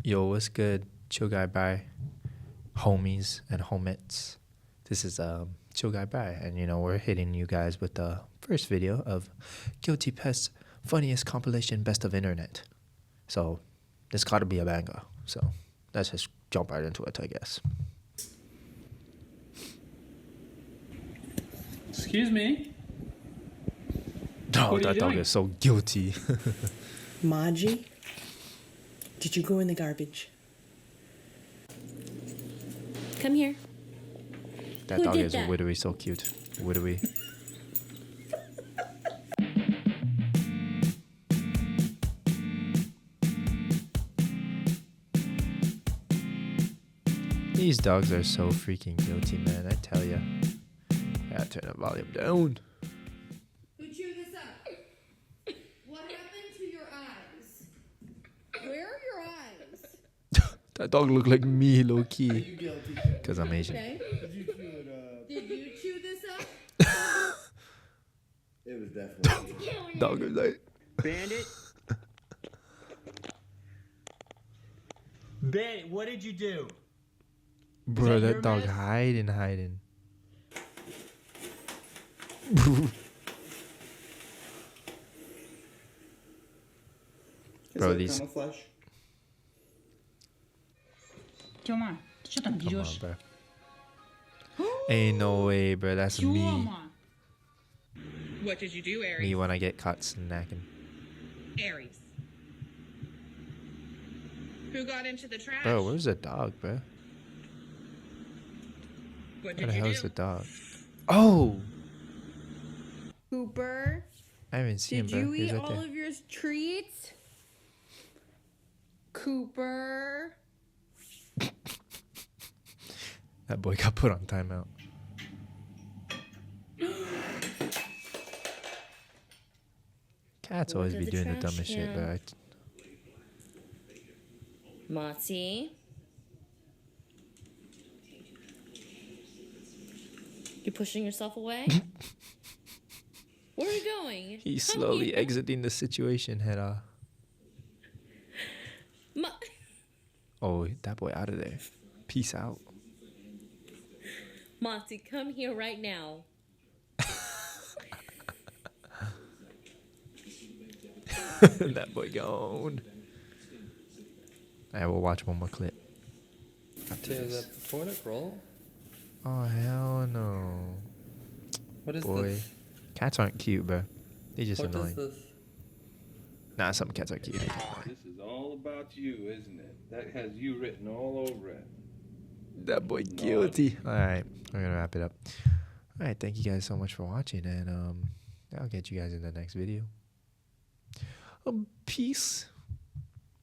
Yo, what's good? Chill Guy Bye, homies and homettes. This is Chill Guy Bye, and we're hitting you guys with the first video of Guilty Pest's funniest compilation best of internet. So this got to be a banger. So let's just jump right into it, I guess. Excuse me? Oh, What are that you dog doing? is so guilty. Maji, did you go in the garbage? Come here. That Who dog did is that? literally so cute. Literally. These dogs are so freaking guilty, man. I tell ya. Gotta turn the volume down. Who chewed this up? What happened to your eyes? Where are your eyes? That dog look like me, low Are key. you guilty? Cause I'm Asian. Okay. Did you chew it up? Did you chew this up? It was definitely. Dog is like. Bandit? Bandit, what did you do? Bro, that that your dog mess? hiding. Bro, these. Camouflage? Тёма, ты что там Come on, дерешь? bro. Ain't no way, bro. That's me. Тёма! What did you do, Aries? Me when I get caught snacking. Aries. Who got into the trash? Bro, where's the dog, bro? What Where did the you hell do? is the dog? Oh! Cooper, I haven't seen did him, bro. you He's eat right all there. of your treats? Cooper. That boy got put on timeout. Cats Look always at be the doing the trash dumbest shit, bro. can. Motzi. You pushing yourself away? Where are you going? He's Come slowly here. exiting the situation, Hera. Ma- Oh, that boy out of there. Peace out. Motzi, come here right now. That boy gone. I will watch one more clip. After To this. the toilet roll? Oh, hell no. What is Boy. this? Cats aren't cute, bro. They just What annoying. is this? Nah, some cats are cute. This is all about you, isn't it? That has you written all over it. That boy guilty. Alright, we're gonna wrap it up. Alright, thank you guys so much for watching, and I'll get you guys in the next video. Peace.